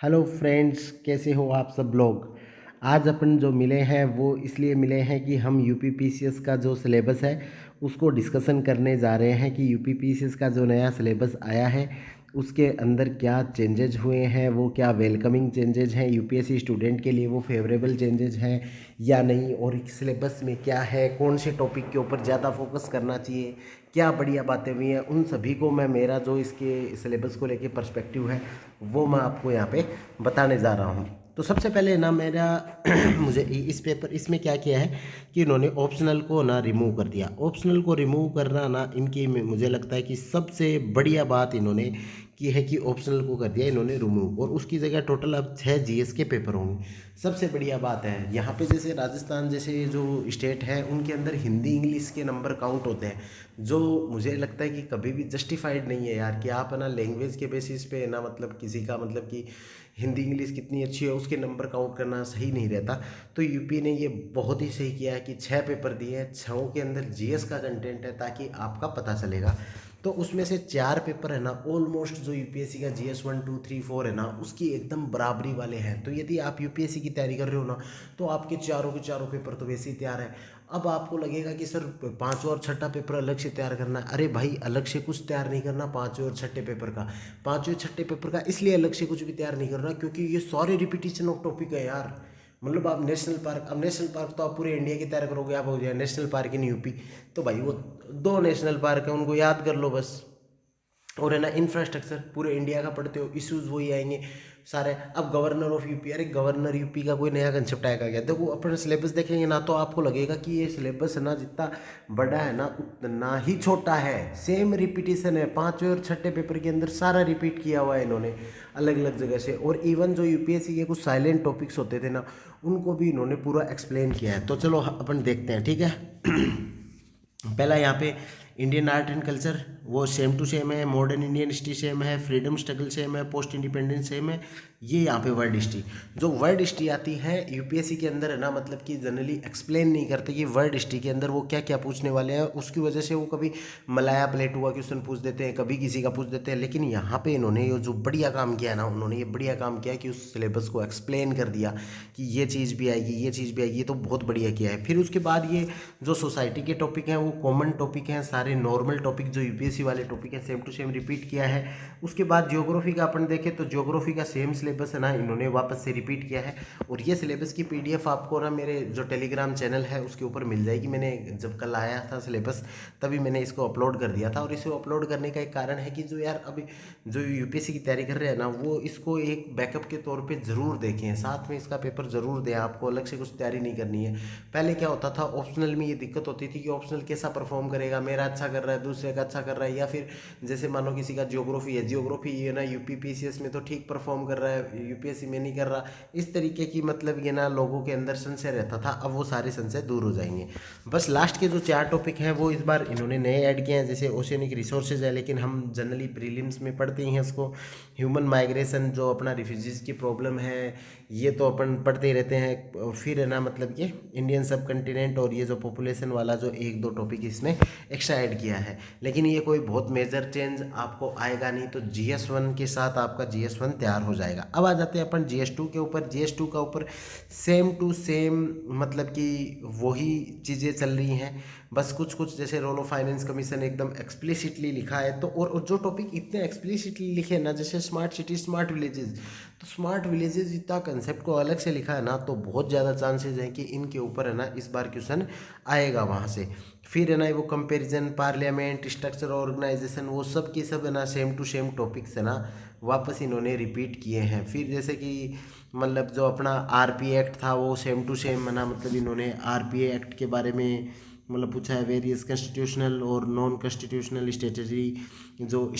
Hello friends, कैसे हो आप सब लोग। आज अपन जो मिले हैं वो इसलिए मिले हैं कि हम यूपीपीसीएस का जो सिलेबस है उसको डिस्कशन करने जा रहे हैं कि यूपीपीसीएस का जो नया सिलेबस आया है उसके अंदर क्या चेंजेज हुए हैं, वो क्या वेलकमिंग चेंजेज हैं यूपीएससी स्टूडेंट के लिए, वो फेवरेबल चेंजेज हैं या नहीं, और सिलेबस में क्या है, कौन से टॉपिक के ऊपर ज़्यादा फोकस करना चाहिए, क्या बढ़िया बातें हुई हैं, उन सभी को मैं मेरा जो इसके सिलेबस को लेके पर्सपेक्टिव है वो मैं आपको यहाँ पे बताने जा रहा हूँ। तो सबसे पहले ना मेरा मुझे इस पेपर इसमें क्या किया है कि इन्होंने ऑप्शनल को ना रिमूव कर दिया। ऑप्शनल को रिमूव करना ना इनकी मुझे लगता है कि सबसे बढ़िया बात इन्होंने की है कि ऑप्शनल को कर दिया इन्होंने रिमूव, और उसकी जगह टोटल अब 6 जीएस के पेपर होंगे। सबसे बढ़िया बात है यहाँ पे, जैसे राजस्थान जैसे जो स्टेट है उनके अंदर हिंदी इंग्लिश के नंबर काउंट होते हैं, जो मुझे लगता है कि कभी भी जस्टिफाइड नहीं है यार कि आप है ना लैंग्वेज के बेसिस पे है ना, मतलब किसी का मतलब कि हिंदी इंग्लिश कितनी अच्छी है उसके नंबर काउंट करना सही नहीं रहता। तो यूपी ने ये बहुत ही सही किया है कि 6 पेपर दिए हैं, 6 के अंदर जीएस का कंटेंट है ताकि आपका पता चलेगा। तो उसमें से 4 पेपर है ना ऑलमोस्ट जो यूपीएससी का जीएस 1 2 3 4 है ना उसकी एकदम बराबरी वाले हैं। तो यदि आप यूपीएससी की तैयारी कर रहे हो ना तो आपके चारों के चारों पेपर तो वैसे ही तैयार है। अब आपको लगेगा कि सर पांचवा और छठा पेपर अलग से तैयार करना है। अरे भाई, अलग से कुछ तैयार नहीं करना पांचवें और छठे पेपर का। पांचवें छठे पेपर का इसलिए अलग से कुछ भी तैयार नहीं करना क्योंकि ये सारे रिपीटिशन ऑफ टॉपिक है यार। मतलब आप नेशनल पार्क, अब नेशनल पार्क तो आप पूरे इंडिया की तैयार करोगे, आप हो जाए नेशनल पार्क इन यूपी, तो भाई वो 2 नेशनल पार्क है उनको याद कर लो बस। और है ना इंफ्रास्ट्रक्चर पूरे इंडिया का पढ़ते हो, इश्यूज वही आएंगे सारे। अब गवर्नर ऑफ यूपी, अरे गवर्नर यूपी का कोई नया कंसेप्ट आएगा क्या? देखो अपना सिलेबस देखेंगे ना तो आपको लगेगा कि ये सिलेबस है ना जितना बड़ा है ना उतना ही छोटा है। सेम रिपीटिशन है, पांचवें और छठे पेपर के अंदर सारा रिपीट किया हुआ है इन्होंने अलग अलग जगह से। और इवन जो यूपीएससी के कुछ साइलेंट टॉपिक्स होते थे ना उनको भी इन्होंने पूरा एक्सप्लेन किया है। तो चलो अपन देखते हैं, ठीक है। पहला यहाँ पे इंडियन आर्ट एंड कल्चर वो सेम टू सेम है, मॉडर्न इंडियन हिस्ट्री सेम है, फ्रीडम स्ट्रगल सेम है, पोस्ट इंडिपेंडेंस सेम है। ये यहाँ पे वर्ड हिस्ट्री, जो वर्ड हिस्ट्री आती है यूपीएससी के अंदर है ना, मतलब कि जनरली एक्सप्लेन नहीं करते कि वर्ड हिस्ट्री के अंदर वो क्या क्या पूछने वाले हैं। उसकी वजह से वो कभी मलाया प्लेट हुआ क्वेश्चन पूछ देते हैं, कभी किसी का पूछ देते हैं। लेकिन यहाँ पे इन्होंने ये जो बढ़िया काम किया है ना, उन्होंने ये बढ़िया काम किया कि उस सिलेबस को एक्सप्लेन कर दिया कि ये चीज़ भी आएगी, ये चीज़ भी आएगी। ये तो बहुत बढ़िया किया है। फिर उसके बाद ये जो सोसाइटी के टॉपिक हैं वो कॉमन टॉपिक हैं, सारे नॉर्मल टॉपिक जो यूपीएससी वाले टॉपिक हैं सेम टू सेम रिपीट किया है। उसके बाद ज्योग्राफी का अपन देखें तो ज्योग्राफी का सेम सिलेबस है ना इन्होंने वापस से रिपीट किया है। और ये सिलेबस की पीडीएफ आपको ना मेरे जो टेलीग्राम चैनल है उसके ऊपर मिल जाएगी। मैंने जब कल आया था सिलेबस तभी मैंने इसको अपलोड कर दिया था। और इसे अपलोड करने का एक कारण है कि जो यार अभी जो यूपीएससी की तैयारी कर रहे हैं ना वो इसको एक बैकअप के तौर पे ज़रूर देखें, साथ में इसका पेपर ज़रूर दें। आपको अलग से कुछ तैयारी नहीं करनी है। पहले क्या होता था ऑप्शनल में, ये दिक्कत होती थी कि ऑप्शनल कैसा परफॉर्म करेगा, मेरा अच्छा कर रहा है दूसरे का अच्छा कर रहा है, या फिर जैसे मानो किसी का ज्योग्राफी है, ज्योग्राफी ये ना यूपीपीसीएस में तो ठीक परफॉर्म कर रहा है यूपीएससी में नहीं कर रहा। इस तरीके की मतलब ये ना लोगों के अंदर संशय रहता था। अब वो सारे संशय दूर हो जाएंगे। बस लास्ट के जो 4 टॉपिक हैं वो इस बार इन्होंने नए ऐड किए हैं, जैसे ओशियनिक रिसोर्सेज है, लेकिन हम जनरली प्रीलिम्स में पढ़ते ही हैं उसको। ह्यूमन माइग्रेशन जो अपना रिफ्यूजीज की प्रॉब्लम है ये तो अपन पढ़ते ही रहते हैं। और फिर है ना मतलब ये इंडियन सब कंटिनेंट और ये जो पॉपुलेशन वाला जो 1 2 टॉपिक इसमें एक्स्ट्रा ऐड किया है। लेकिन ये कोई बहुत मेजर चेंज आपको आएगा नहीं। तो GS1 के साथ आपका GS1 तैयार हो जाएगा। अब आ जाते हैं अपन GS2 के ऊपर। GS2 का ऊपर सेम टू सेम मतलब कि वही चीज़ें चल रही हैं, बस कुछ कुछ जैसे रोल ऑफ फाइनेंस कमीशन एकदम एक्सप्लिसिटली लिखा है। तो और जो टॉपिक इतने एक्सप्लिसिटली लिखे ना, जैसे स्मार्ट सिटी स्मार्ट विलेजेस, तो स्मार्ट विलेजेस इतना कंसेप्ट को अलग से लिखा है ना, तो बहुत ज़्यादा चांसेस हैं कि इनके ऊपर है ना इस बार क्वेश्चन आएगा वहाँ से। फिर है ना वो कंपैरिजन, पार्लियामेंट, स्ट्रक्चर, ऑर्गेनाइजेशन, वो सब के सब है ना सेम टू सेम टॉपिक्स है ना वापस इन्होंने रिपीट किए हैं। फिर जैसे कि मतलब जो अपना आरपी एक्ट था वो सेम टू सेम है ना, मतलब इन्होंने आरपीए एक्ट के बारे में मतलब पूछा है। वेरियस कॉन्स्टिट्यूशनल और नॉन कॉन्स्टिट्यूशनल स्टेटरी जो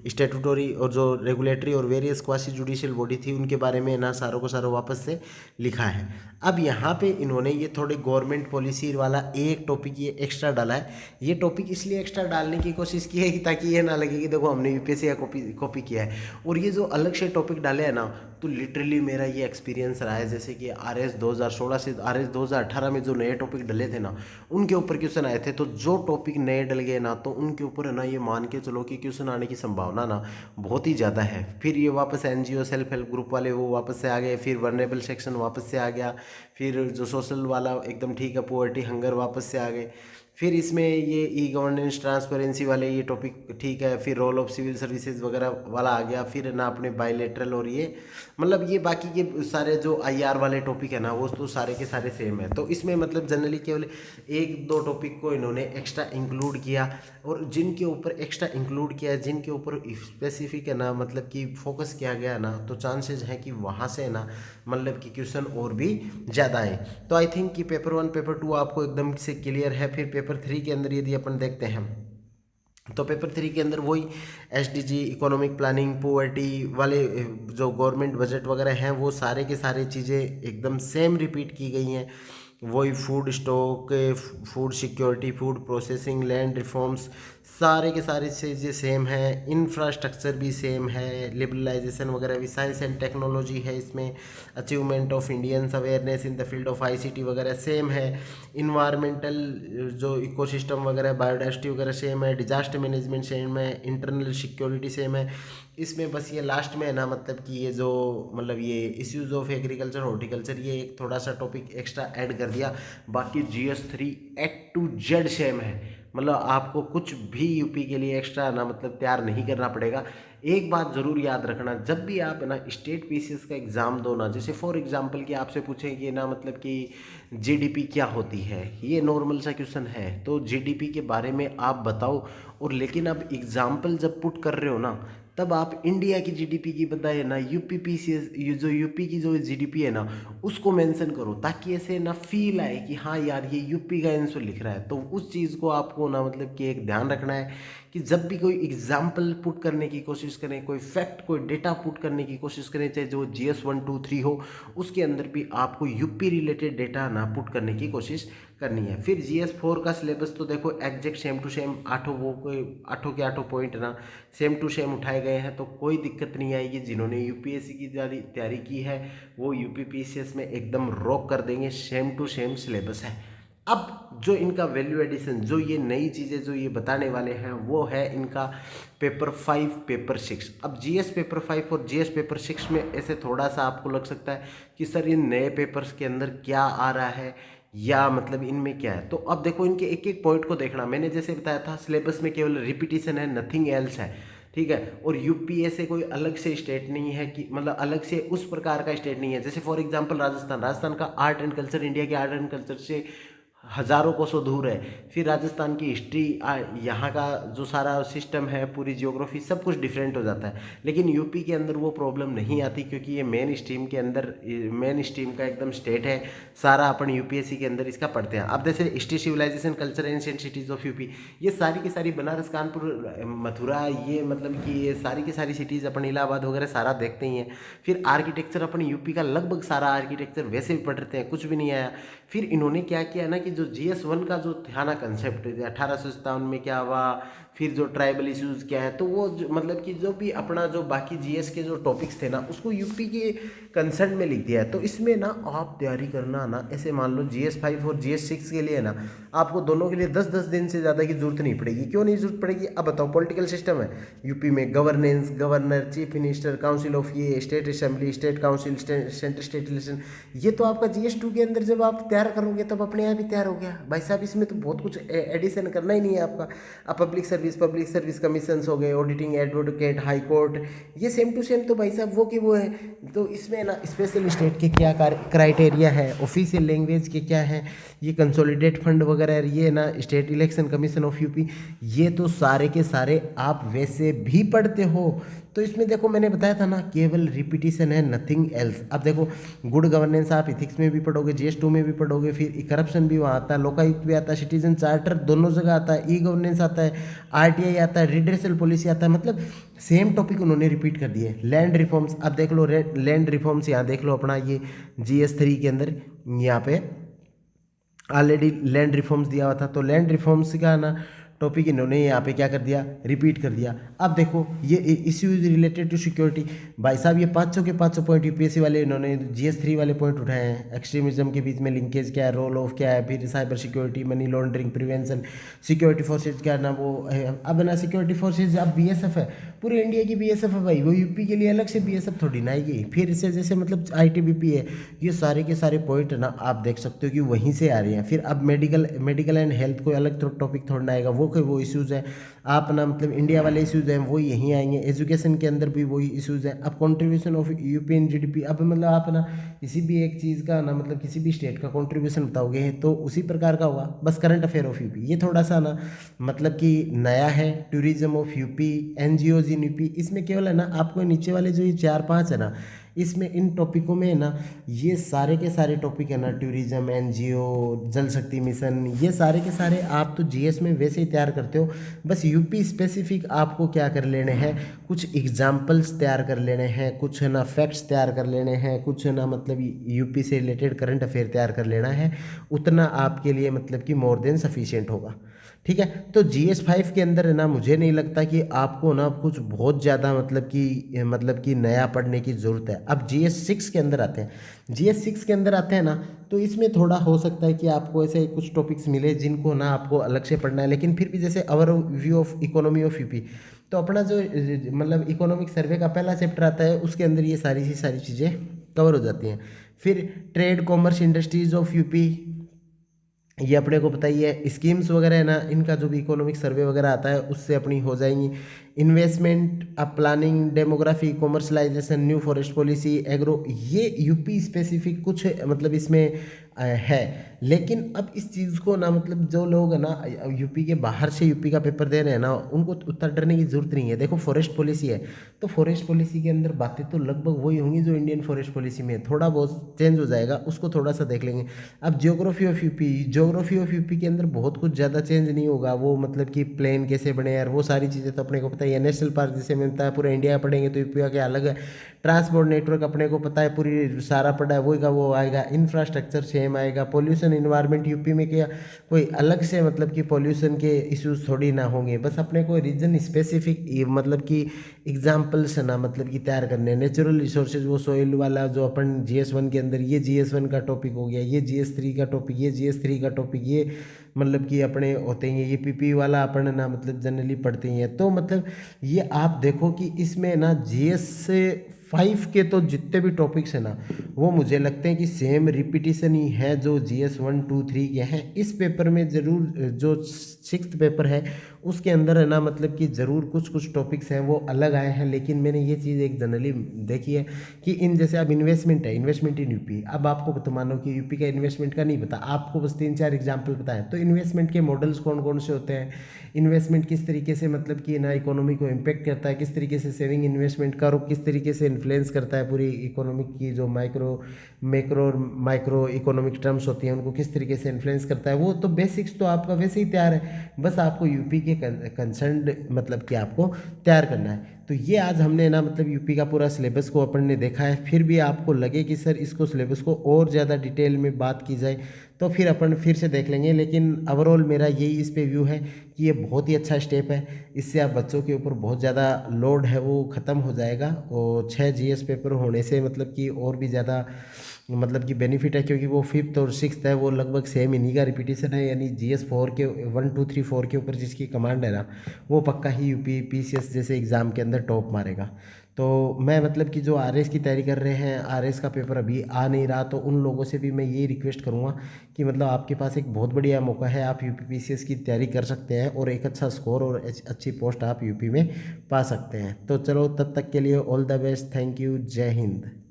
स्टेटूटरी और जो रेगुलेटरी और वेरियस क्वासी जुडिशियल बॉडी थी उनके बारे में ना सारों को सारों वापस से लिखा है। अब यहाँ पे इन्होंने ये थोड़े गवर्नमेंट पॉलिसी वाला एक टॉपिक ये एक्स्ट्रा डाला है। ये टॉपिक इसलिए एक्स्ट्रा डालने की कोशिश की है कि ताकि ये ना लगे कि देखो हमने यूपीएससी का कॉपी कॉपी किया है। और ये जो अलग से टॉपिक डाले हैं ना, तो लिटरली मेरा ये एक्सपीरियंस रहा है, जैसे कि RS 2016 से RS 2018 में जो नए टॉपिक डले थे ना उनके ऊपर क्वेश्चन आए थे। तो जो टॉपिक नए डल गए ना तो उनके ऊपर है ना ये मान के चलो कि क्वेश्चन आने आने की संभावना ना बहुत ही ज़्यादा है। फिर ये वापस एनजीओ सेल्फ हेल्प ग्रुप वाले वो वापस से आ गए, फिर वनरेबल सेक्शन वापस से आ गया, फिर जो सोशल वाला एकदम ठीक है, पोवर्टी हंगर वापस से आ गए, फिर इसमें ये ई गवर्नेंस ट्रांसपेरेंसी वाले ये टॉपिक ठीक है, फिर रोल ऑफ सिविल सर्विसेज वगैरह वाला आ गया, फिर ना अपने बायलेटरल और ये मतलब ये बाकी के सारे जो आईआर वाले टॉपिक है ना वो तो सारे के सारे सेम है। तो इसमें मतलब जनरली केवल एक दो टॉपिक को इन्होंने एक्स्ट्रा इंक्लूड किया, और जिनके ऊपर एक्स्ट्रा इंक्लूड किया, जिनके ऊपर स्पेसिफिक है ना मतलब कि फोकस किया गया ना, तो चांसेस हैं कि वहाँ से ना मतलब कि क्वेश्चन और भी ज़्यादा आए। तो आई थिंक कि पेपर 1 पेपर 2 आपको एकदम से क्लियर है। फिर पेपर 3 के अंदर यदि अपन देखते हैं तो पेपर 3 के अंदर वही एसडीजी, इकोनॉमिक प्लानिंग, पोवर्टी वाले जो गवर्नमेंट बजट वगैरह हैं वो सारे के सारे चीज़ें एकदम सेम रिपीट की गई हैं। वही food stock, food security, food processing, land reforms, सारे के सारे चीज़ें सेम हैं। इंफ्रास्ट्रक्चर भी सेम है, लिबरलाइजेशन वगैरह भी, साइंस एंड टेक्नोलॉजी है इसमें, achievement of Indians awareness in the field of ICT वगैरह सेम है। इन्वायरमेंटल जो इकोसिस्टम वगैरह, बायोडाइवर्सिटी वगैरह सेम है। डिजास्टर मैनेजमेंट सेम है। इंटरनल सिक्योरिटी सेम है। इसमें बस ये लास्ट में है ना मतलब कि ये जो मतलब ये इश्यूज ऑफ एग्रीकल्चर, हॉर्टिकल्चर, ये एक थोड़ा सा टॉपिक एक्स्ट्रा ऐड कर दिया। बाकी GS3 A to Z same है। मतलब आपको कुछ भी यूपी के लिए एक्स्ट्रा ना मतलब तैयार नहीं करना पड़ेगा। एक बात ज़रूर याद रखना, जब भी आप ना स्टेट पीसीएस का एग्ज़ाम दो ना, जैसे फॉर एग्जांपल कि आपसे पूछें कि ना मतलब कि जीडीपी क्या होती है, ये नॉर्मल सा क्वेश्चन है, तो जीडीपी के बारे में आप बताओ। और लेकिन अब एग्जाम्पल जब पुट कर रहे हो ना, तब आप इंडिया की जीडीपी की बताए ना यूपी पीसीएस, जो यूपी की जो जीडीपी है ना उसको मेंशन करो, ताकि ऐसे ना फील आए कि हाँ यार ये यूपी का आंसर लिख रहा है। तो उस चीज़ को आपको ना मतलब कि एक ध्यान रखना है कि जब भी कोई एग्जाम्पल पुट करने की कोशिश करें, कोई फैक्ट, कोई डेटा पुट करने की कोशिश करें, चाहे जो GS 1 2 3 हो, उसके अंदर भी आपको यूपी रिलेटेड डेटा ना पुट करने की कोशिश करनी है। फिर GS 4 का सिलेबस तो देखो एग्जैक्ट सेम टू सेम, आठों वो कोई आठों के आठों पॉइंट ना सेम टू सेम उठाए गए हैं, तो कोई दिक्कत नहीं आएगी। जिन्होंने यूपीएससी की तैयारी की है वो यूपी पीसीएस में एकदम रॉक कर देंगे, सेम टू सेम सिलेबस है। अब जो इनका वैल्यू एडिशन, जो ये नई चीज़ें जो ये बताने वाले हैं, वो है इनका पेपर 5 पेपर 6। अब GS पेपर 5 और GS पेपर 6 में ऐसे थोड़ा सा आपको लग सकता है कि सर इन नए पेपर्स के अंदर क्या आ रहा है, या मतलब इनमें क्या है। तो अब देखो इनके एक एक पॉइंट को देखना। मैंने जैसे बताया था सिलेबस में केवल रिपीटिशन है, नथिंग एल्स है, ठीक है। और यूपी ऐसे कोई अलग से स्टेट नहीं है कि मतलब अलग से उस प्रकार का स्टेट नहीं है। जैसे फॉर एग्जांपल राजस्थान का आर्ट एंड कल्चर इंडिया के आर्ट एंड कल्चर से हज़ारों कोसों दूर है। फिर राजस्थान की हिस्ट्री, यहाँ का जो सारा सिस्टम है, पूरी जियोग्राफी, सब कुछ डिफरेंट हो जाता है। लेकिन यूपी के अंदर वो प्रॉब्लम नहीं आती, क्योंकि ये मेन स्ट्रीम के अंदर, मेन स्ट्रीम का एकदम स्टेट है। सारा अपन यूपीएससी के अंदर इसका पढ़ते हैं। अब जैसे history, civilization, culture, ancient cities of UP, ये सारी की सारी बनारस, कानपुर, मथुरा, ये मतलब कि ये सारी की सारी सिटीज़ अपन इलाहाबाद वगैरह सारा देखते ही हैं। फिर आर्किटेक्चर अपन यूपी का लगभग सारा आर्किटेक्चर वैसे भी पढ़ते हैं, कुछ भी नहीं आया। फिर इन्होंने क्या किया ना कि जो GS 1 का जो था ना कंसेप्ट, 1857 में क्या हुआ, फिर जो ट्राइबल इश्यूज क्या है, तो वो मतलब कि जो भी अपना जो बाकी GS के जो टॉपिक्स थे ना उसको यूपी के कंसर्न में लिख दिया है। तो इसमें ना आप तैयारी करना ना, ऐसे मान लो GS 5 और GS 6 के लिए ना आपको दोनों के लिए 10-10 दिन से ज़्यादा की जरूरत नहीं पड़ेगी। क्यों नहीं जरूरत पड़ेगी, अब बताओ। पॉलिटिकल सिस्टम है यूपी में, governance, governor, chief minister, council of ये, state assembly, state council, centre state relation, ये तो आपका GS 2 के अंदर जब आप तैयार करोगे तब अपने आप ही तैयार हो गया भाई साहब। इसमें तो बहुत कुछ एडिशन करना ही नहीं है आपका। अब पब्लिक सर्विस कमीशन हो गए, ऑडिटिंग, एडवोकेट, हाई कोर्ट, ये सेम टू सेम तो भाई साहब वो की वो है। तो इसमें ना स्पेशल स्टेट के क्या क्राइटेरिया है, ऑफिशियल लैंग्वेज के क्या है, ये कंसोलिडेट फंड वगैरह, ये ना state election commission of UP, ये तो सारे के सारे आप वैसे भी पढ़ते हो। तो इसमें देखो मैंने बताया था ना केवल रिपीटिशन है, नथिंग एल्स। अब देखो गुड गवर्नेंस आप इथिक्स में भी पढ़ोगे, GS 2 में भी पढ़ोगे, फिर करप्शन भी वहाँ आता है, लोकायुक्त भी आता है, सिटीजन चार्टर दोनों जगह आता है, ई गवर्नेंस आता है, RTI आता है, रिड्रेसल पॉलिसी आता है। मतलब सेम टॉपिक उन्होंने रिपीट कर दिए। लैंड रिफॉर्म्स, अब देख लो लैंड रिफॉर्म्स, यहाँ देख लो अपना ये GS 3 के अंदर यहाँ पे ऑलरेडी लैंड रिफॉर्म्स दिया हुआ था। तो लैंड रिफॉर्म्स का ना टॉपिक इन्होंने यहाँ पे क्या कर दिया, रिपीट कर दिया। अब देखो ये इश्यूज रिलेटेड टू सिक्योरिटी, भाई साहब ये 500 के 500 पॉइंट यूपीएससी वाले इन्होंने GS3 वाले पॉइंट उठाए हैं। एक्सट्रीमिज्म के बीच में लिंकेज क्या है, रोल ऑफ क्या है, फिर cyber security, money laundering prevention, security forces क्या ना वो है। अब ना सिक्योरिटी फोर्सेज अब BSF है, पूरे इंडिया की BSF है भाई, वो यूपी के लिए अलग से BSF थोड़ी ना आएगी। फिर इससे जैसे मतलब ITBP है, ये सारे के सारे पॉइंट ना आप देख सकते हो कि वहीं से आ रहे हैं। फिर अब मेडिकल एंड हेल्थ कोई अलग टॉपिक थोड़ा आएगा, वो इश्यूज़ है। आप ना मतलब इंडिया वाले इश्यूज़ हैं वो यहीं आएंगे। एजुकेशन के अंदर भी वही इश्यूज़ हैं। अब contribution of UP in GDP, अब मतलब आप ना किसी भी एक चीज़ का ना मतलब किसी भी स्टेट का कंट्रीब्यूशन बताओगे तो उसी प्रकार का होगा। बस करंट अफेयर ऑफ यूपी ये थोड़ा सा ना मतलब कि नया है। Tourism of UP, NGOs in UP, इसमें केवल है ना आपको नीचे वाले जो ये 4-5 है ना, इसमें इन टॉपिकों में है ना ये सारे के सारे टॉपिक है ना, टूरिज्म, NGO, जल शक्ति मिशन, ये सारे के सारे आप तो GS में वैसे ही तैयार करते हो। बस यूपी स्पेसिफिक आपको क्या कर लेने हैं, कुछ एग्जाम्पल्स तैयार कर लेने हैं, कुछ है ना फैक्ट्स तैयार कर लेने हैं, कुछ है ना मतलब यूपी से रिलेटेड करंट अफेयर तैयार कर लेना है। उतना आपके लिए मतलब कि मोर देन सफिशिएंट होगा। ठीक है, तो GS5 के अंदर है ना मुझे नहीं लगता कि आपको ना कुछ बहुत ज़्यादा मतलब कि नया पढ़ने की ज़रूरत है। अब GS6 के अंदर आते हैं। GS6 के अंदर आते हैं ना तो इसमें थोड़ा हो सकता है कि आपको ऐसे कुछ टॉपिक्स मिले जिनको ना आपको अलग से पढ़ना है, लेकिन फिर भी जैसे our view of economy of UP, तो अपना जो मतलब इकोनॉमिक सर्वे का पहला चैप्टर आता है उसके अंदर ये सारी चीज़ें कवर हो जाती हैं। फिर trade commerce industries of UP, ये अपने को पता ही है। स्कीम्स वगैरह है ना, इनका जो भी इकोनॉमिक सर्वे वगैरह आता है उससे अपनी हो जाएंगी। इन्वेस्टमेंट, अब planning, demography, commercialisation, new forest policy, agro, ये यूपी स्पेसिफिक कुछ मतलब इसमें है। लेकिन अब इस चीज़ को ना मतलब जो लोग है ना यूपी के बाहर से यूपी का पेपर दे रहे हैं ना, उनको उतना डरने की जरूरत नहीं है। देखो फॉरेस्ट पॉलिसी है तो फॉरेस्ट पॉलिसी के अंदर बातें तो लगभग वही होंगी जो इंडियन फॉरेस्ट पॉलिसी में है, थोड़ा बहुत चेंज हो जाएगा, उसको थोड़ा सा देख लेंगे। अब ज्योग्राफी ऑफ यूपी के अंदर बहुत कुछ ज़्यादा चेंज नहीं होगा। वो मतलब कि प्लेन कैसे बने यार, वो सारी चीज़ें तो अपने को पता ही है। नेशनल पार्क जैसे मिलता है पूरा इंडिया पढ़ेंगे तो यूपी का क्या अलग है। ट्रांसपोर्ट नेटवर्क अपने को पता है, पूरी सारा पढ़ा है, वही का वो आएगा। इंफ्रास्ट्रक्चर सेम आएगा। पॉल्यूशन इन्वायरमेंट यूपी में क्या कोई अलग से मतलब कि पॉल्यूशन के इश्यूज थोड़ी ना होंगे। बस अपने को रीजन स्पेसिफिक मतलब कि एग्जाम्पल्स ना मतलब कि तैयार करने। नेचुरल रिसोर्सेज, वो सोइल वाला जो अपन GS1 के अंदर, ये GS1 का टॉपिक हो गया, ये GS3 का टॉपिक, ये GS3 का टॉपिक, ये मतलब कि अपने होते हैं। ये PP वाला अपन ना मतलब जनरली पढ़ते हैं। तो मतलब ये आप देखो कि इसमें ना GS5 के तो जितने भी टॉपिक्स हैं ना वो मुझे लगते हैं कि सेम रिपीटिशन ही है जो GS1, 2, 3 के हैं। इस पेपर में ज़रूर जो 6th पेपर है उसके अंदर है ना मतलब कि ज़रूर कुछ टॉपिक्स हैं वो अलग आए हैं। लेकिन मैंने ये चीज़ एक जनरली देखी है कि इन जैसे अब इन्वेस्टमेंट है, इन्वेस्टमेंट इन यूपी, अब आपको तो मानो कि यूपी का इन्वेस्टमेंट का नहीं पता, आपको बस 3-4 एग्जाम्पल पता है। तो इन्वेस्टमेंट के मॉडल्स कौन कौन से होते हैं, इन्वेस्टमेंट किस तरीके से मतलब कि ना इकोनॉमी को इम्पेक्ट करता है, किस तरीके से सेविंग इन्वेस्टमेंट का रुख किस तरीके से इन्फ्लुएंस करता है पूरी इकोनॉमिक की जो माइक्रो इकोनॉमिक टर्म्स होती हैं उनको किस तरीके से इन्फ्लुएंस करता है। वो तो बेसिक्स तो आपका वैसे ही तैयार है, बस आपको यूपी के कंसर्न मतलब कि आपको तैयार करना है। तो ये आज हमने ना मतलब यूपी का पूरा सिलेबस को अपन ने देखा है। फिर भी आपको लगे कि सर इसको सिलेबस को और ज़्यादा डिटेल में बात की जाए तो फिर अपन फिर से देख लेंगे। लेकिन ओवरऑल मेरा यही इस पे व्यू है कि ये बहुत ही अच्छा स्टेप है। इससे आप बच्चों के ऊपर बहुत ज़्यादा लोड है वो ख़त्म हो जाएगा। और 6 GS पेपर होने से मतलब कि और भी ज़्यादा मतलब कि बेनिफिट है, क्योंकि वो 5th और 6th है वो लगभग सेम इन्हीं का रिपीटेशन है। यानी GS4 के 1, 2, 3, 4 के ऊपर जिसकी कमांड है ना वो पक्का ही UPPCS जैसे एग्ज़ाम के अंदर टॉप मारेगा। तो मैं मतलब कि जो RS की तैयारी कर रहे हैं, RS का पेपर अभी आ नहीं रहा, तो उन लोगों से भी मैं ये रिक्वेस्ट करूँगा कि मतलब आपके पास एक बहुत बढ़िया मौका है, आप UPPCS की तैयारी कर सकते हैं और एक अच्छा स्कोर और अच्छी पोस्ट आप यूपी में पा सकते हैं। तो चलो तब तक के लिए all the best, thank you, जय हिंद।